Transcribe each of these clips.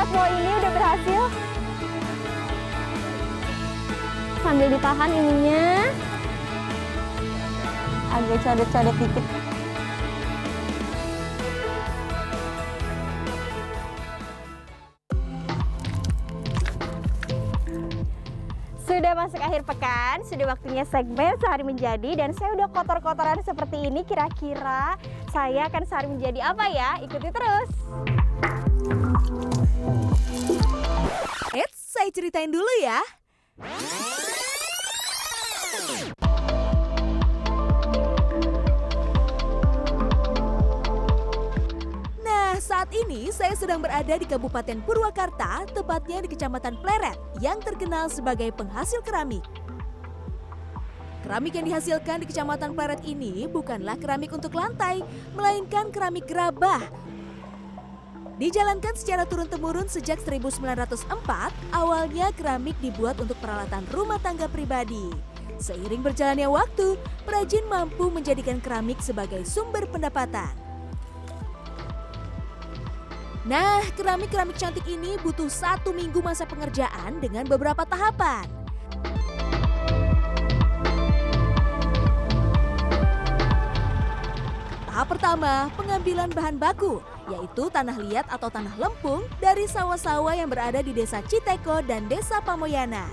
berat loh, ini udah berhasil. Sambil ditahan ininya. Agak codet-codet dikit. Sudah masuk akhir pekan, sudah waktunya segmen Sehari Menjadi, dan saya udah kotor-kotoran seperti ini. Kira-kira saya akan sehari menjadi apa ya? Ikuti terus. Eits, saya ceritain dulu ya. Saat ini saya sedang berada di Kabupaten Purwakarta, tepatnya di Kecamatan Pleret yang terkenal sebagai penghasil keramik. Keramik yang dihasilkan di Kecamatan Pleret ini bukanlah keramik untuk lantai, melainkan keramik gerabah. Dijalankan secara turun-temurun sejak 1904, awalnya keramik dibuat untuk peralatan rumah tangga pribadi. Seiring berjalannya waktu, perajin mampu menjadikan keramik sebagai sumber pendapatan. Nah, keramik-keramik cantik ini butuh 1 minggu masa pengerjaan dengan beberapa tahapan. Tahap pertama, pengambilan bahan baku, yaitu tanah liat atau tanah lempung dari sawah-sawah yang berada di Desa Citeko dan Desa Pamoyanan.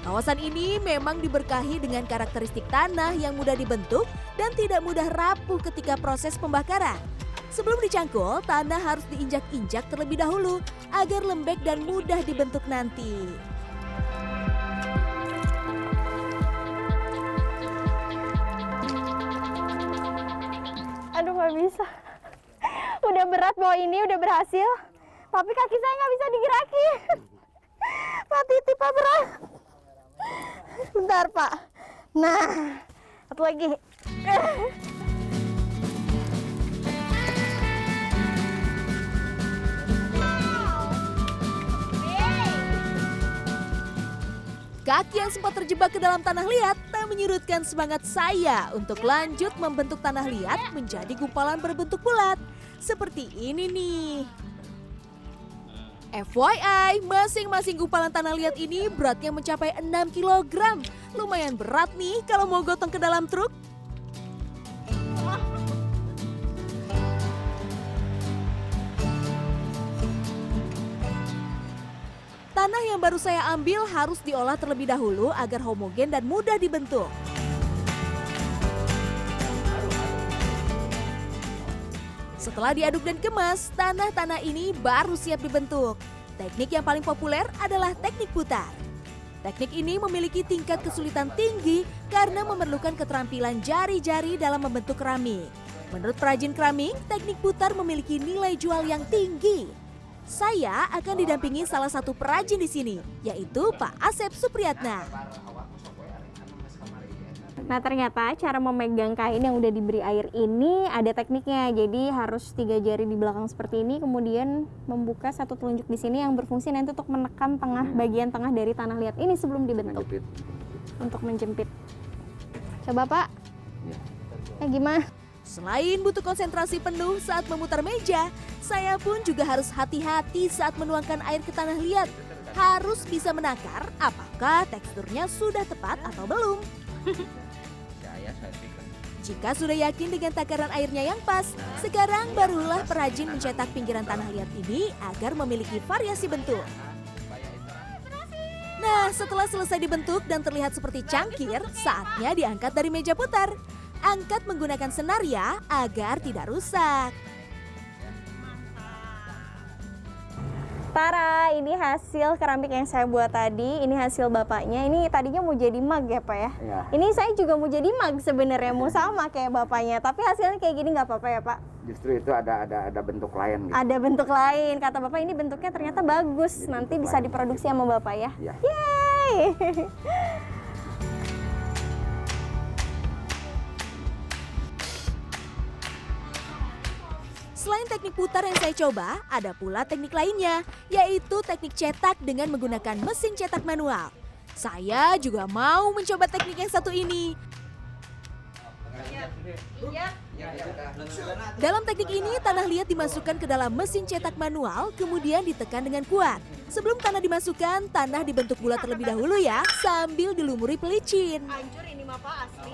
Kawasan ini memang diberkahi dengan karakteristik tanah yang mudah dibentuk dan tidak mudah rapuh ketika proses pembakaran. Sebelum dicangkul, tanah harus diinjak-injak terlebih dahulu agar lembek dan mudah dibentuk nanti. Aduh, nggak bisa. Udah berat loh, ini udah berhasil. Tapi kaki saya nggak bisa digerakin. Pak Titi, Pak berat. Bentar, Pak. Nah, satu lagi. Kaki yang sempat terjebak ke dalam tanah liat tak menyurutkan semangat saya untuk lanjut membentuk tanah liat menjadi gumpalan berbentuk bulat. Seperti ini nih. FYI, masing-masing gumpalan tanah liat ini beratnya mencapai 6 kg. Lumayan berat nih kalau mau gotong ke dalam truk. Tanah yang baru saya ambil harus diolah terlebih dahulu agar homogen dan mudah dibentuk. Setelah diaduk dan kemas, tanah-tanah ini baru siap dibentuk. Teknik yang paling populer adalah teknik putar. Teknik ini memiliki tingkat kesulitan tinggi karena memerlukan keterampilan jari-jari dalam membentuk keramik. Menurut perajin keramik, teknik putar memiliki nilai jual yang tinggi. Saya akan didampingi salah satu perajin di sini, yaitu Pak Asep Supriyatna. Nah, ternyata cara memegang kain yang udah diberi air ini ada tekniknya. Jadi harus 3 jari di belakang seperti ini, kemudian membuka satu telunjuk di sini yang berfungsi nanti untuk menekan bagian tengah dari tanah liat ini sebelum dibentuk. Untuk menjepit. Coba, Pak. Gimana? Selain butuh konsentrasi penuh saat memutar meja, saya pun juga harus hati-hati saat menuangkan air ke tanah liat. Harus bisa menakar apakah teksturnya sudah tepat atau belum. Jika sudah yakin dengan takaran airnya yang pas, sekarang barulah perajin mencetak pinggiran tanah liat ini agar memiliki variasi bentuk. Nah, setelah selesai dibentuk dan terlihat seperti cangkir, saatnya diangkat dari meja putar. Angkat menggunakan senar ya, agar tidak rusak. Tara, ini hasil keramik yang saya buat tadi. Ini hasil bapaknya. Ini tadinya mau jadi mug ya, Pak ya? Ya. Ini saya juga mau jadi mug sebenarnya, mau sama kayak bapaknya. Tapi hasilnya kayak gini nggak apa-apa ya, Pak? Justru itu ada bentuk lain gitu. Ada bentuk lain. Kata Bapak ini bentuknya ternyata bagus. Nanti bisa diproduksi sama Bapak ya? Ya. Yeay! Selain teknik putar yang saya coba, ada pula teknik lainnya, yaitu teknik cetak dengan menggunakan mesin cetak manual. Saya juga mau mencoba teknik yang satu ini. Dalam teknik ini, tanah liat dimasukkan ke dalam mesin cetak manual, kemudian ditekan dengan kuat. Sebelum tanah dimasukkan, tanah dibentuk bulat terlebih dahulu ya, sambil dilumuri pelicin. Hancur ini mah Pak, asli.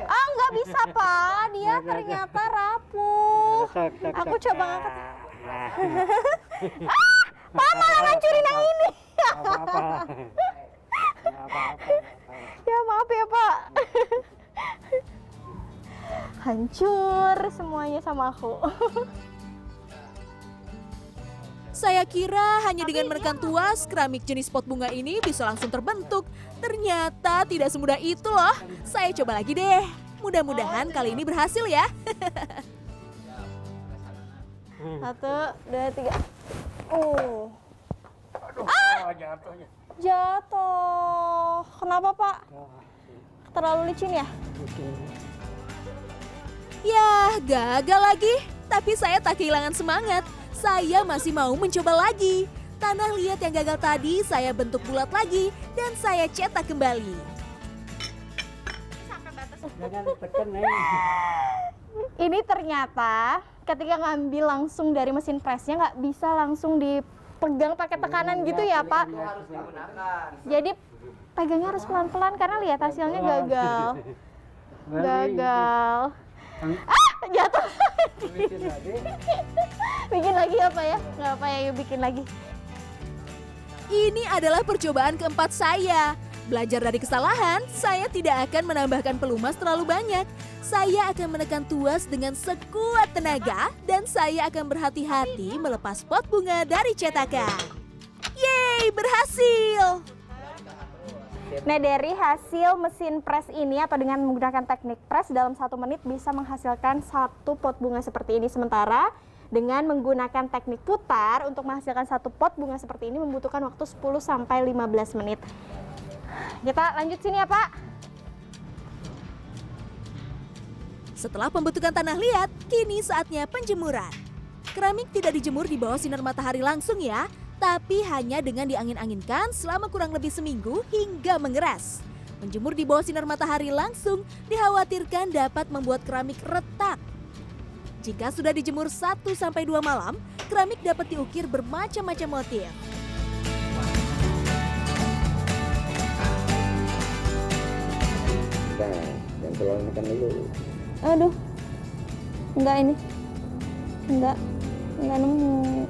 Ah, nggak bisa Pak, dia ternyata rapuh. Aku coba ngangkat. Pak malah ngancurin yang ini. Ya maaf ya Pak. Hancur semuanya sama aku. Saya kira hanya dengan menekan tuas, keramik jenis pot bunga ini bisa langsung terbentuk. Ternyata tidak semudah itu loh. Saya coba lagi deh. Mudah-mudahan kali ini berhasil ya. 1, 2, 3. Jatuh. Kenapa Pak? Terlalu licin ya? Yah, gagal lagi. Tapi saya tak kehilangan semangat. Saya masih mau mencoba lagi. Tanah liat yang gagal tadi saya bentuk bulat lagi dan saya cetak kembali. Ini ternyata ketika ngambil langsung dari mesin presnya nggak bisa langsung dipegang pakai tekanan gitu ya Pak. Jadi pegangnya harus pelan-pelan karena lihat hasilnya gagal. Gagal. Jatuh. Bikin lagi apa ya? Nggak apa ya, yuk bikin lagi. Ini adalah percobaan keempat saya. Belajar dari kesalahan, saya tidak akan menambahkan pelumas terlalu banyak. Saya akan menekan tuas dengan sekuat tenaga dan saya akan berhati-hati melepas pot bunga dari cetakan. Yeay, berhasil! Nah, dari hasil mesin press ini atau dengan menggunakan teknik press dalam 1 menit bisa menghasilkan 1 pot bunga seperti ini. Sementara dengan menggunakan teknik putar untuk menghasilkan 1 pot bunga seperti ini membutuhkan waktu 10-15 menit. Kita lanjut sini ya Pak. Setelah pembentukan tanah liat, kini saatnya penjemuran. Keramik tidak dijemur di bawah sinar matahari langsung ya, tapi hanya dengan diangin-anginkan selama kurang lebih seminggu hingga mengeras. Menjemur di bawah sinar matahari langsung dikhawatirkan dapat membuat keramik retak. Jika sudah dijemur 1-2 malam, keramik dapat diukir bermacam-macam motif. Nah, yang terlalu makan dulu. Aduh. Enggak ini. Enggak nemu.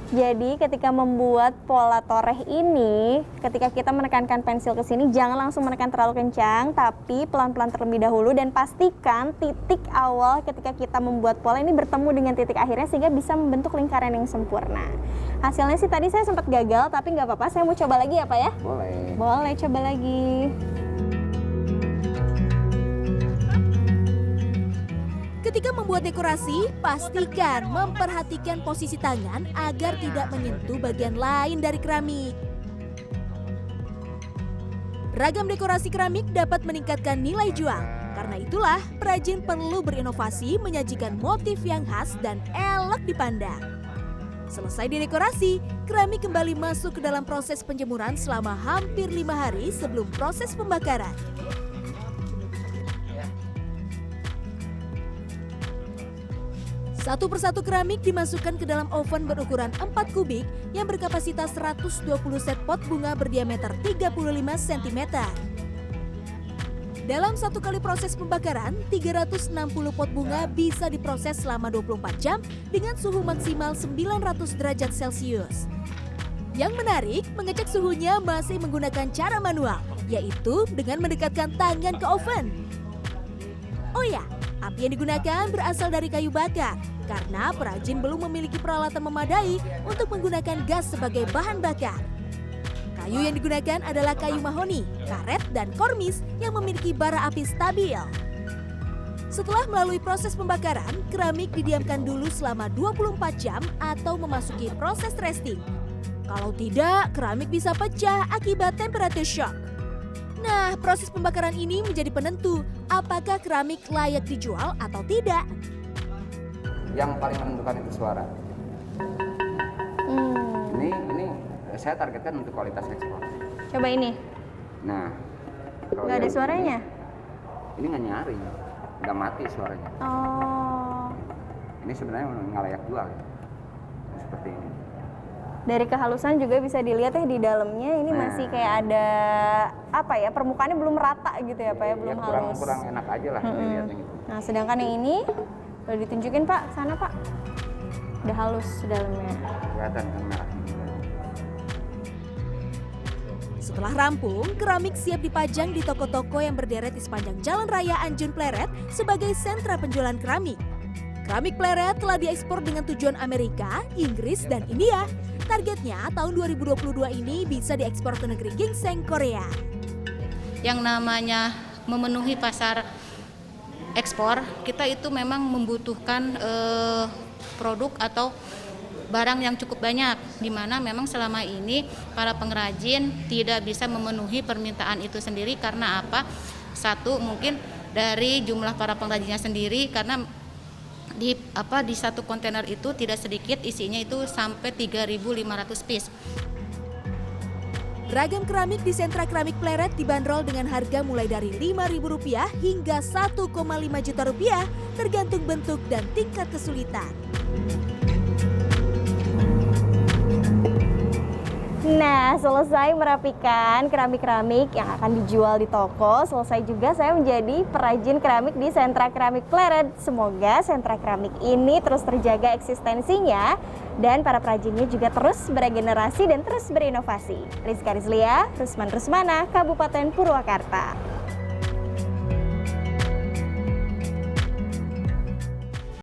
Jadi ketika membuat pola toreh ini, ketika kita menekankan pensil ke sini, jangan langsung menekan terlalu kencang, tapi pelan-pelan terlebih dahulu dan pastikan titik awal ketika kita membuat pola ini bertemu dengan titik akhirnya sehingga bisa membentuk lingkaran yang sempurna. Hasilnya sih tadi saya sempat gagal, tapi nggak apa-apa, saya mau coba lagi ya Pak ya? Boleh. Boleh, coba lagi. Ketika membuat dekorasi, pastikan memperhatikan posisi tangan agar tidak menyentuh bagian lain dari keramik. Ragam dekorasi keramik dapat meningkatkan nilai jual. Karena itulah, perajin perlu berinovasi menyajikan motif yang khas dan elok dipandang. Selesai didekorasi, keramik kembali masuk ke dalam proses penjemuran selama hampir 5 hari sebelum proses pembakaran. Satu persatu keramik dimasukkan ke dalam oven berukuran 4 kubik yang berkapasitas 120 set pot bunga berdiameter 35 cm. Dalam satu kali proses pembakaran, 360 pot bunga bisa diproses selama 24 jam dengan suhu maksimal 900 derajat Celcius. Yang menarik, mengecek suhunya masih menggunakan cara manual, yaitu dengan mendekatkan tangan ke oven. Oh ya, api yang digunakan berasal dari kayu bakar, karena perajin belum memiliki peralatan memadai untuk menggunakan gas sebagai bahan bakar. Kayu yang digunakan adalah kayu mahoni, karet, dan kormis yang memiliki bara api stabil. Setelah melalui proses pembakaran, keramik didiamkan dulu selama 24 jam atau memasuki proses resting. Kalau tidak, keramik bisa pecah akibat temperature shock. Nah, proses pembakaran ini menjadi penentu apakah keramik layak dijual atau tidak. Yang paling menentukan itu suara. Ini saya targetkan untuk kualitas ekspor. Coba ini. Nah, Kalau Nggak ada yang suaranya? Ini nggak nyaring, nggak mati suaranya. Oh. Ini sebenarnya nggak layak jual. Seperti ini. Dari kehalusan juga bisa dilihat ya di dalamnya ini Nah. masih kayak ada apa ya, permukaannya belum rata gitu ya Pak ya, belum halus. kurang enak aja lah dilihatnya gitu. Nah, sedangkan yang ini boleh ditunjukin Pak, sana Pak. Udah halus dalamnya. Kelihatan kan merahnya. Setelah rampung, keramik siap dipajang di toko-toko yang berderet di sepanjang Jalan Raya Anjun Pleret sebagai sentra penjualan keramik. Keramik Pleret telah diekspor dengan tujuan Amerika, Inggris, dan India. Targetnya tahun 2022 ini bisa diekspor ke negeri ginseng Korea. Yang namanya memenuhi pasar ekspor, kita itu memang membutuhkan produk atau barang yang cukup banyak, di mana memang selama ini para pengrajin tidak bisa memenuhi permintaan itu sendiri karena apa? Satu, mungkin dari jumlah para pengrajinnya sendiri, karena di satu kontainer itu tidak sedikit, isinya itu sampai 3.500 piece. Ragam keramik di sentra keramik Pleret dibanderol dengan harga mulai dari Rp5.000 hingga Rp1,5 juta tergantung bentuk dan tingkat kesulitan. Nah, selesai merapikan keramik-keramik yang akan dijual di toko, selesai juga saya menjadi perajin keramik di sentra keramik Pleret. Semoga sentra keramik ini terus terjaga eksistensinya dan para perajinnya juga terus beregenerasi dan terus berinovasi. Rizka Rizlia, Rusman Rusmana, Kabupaten Purwakarta.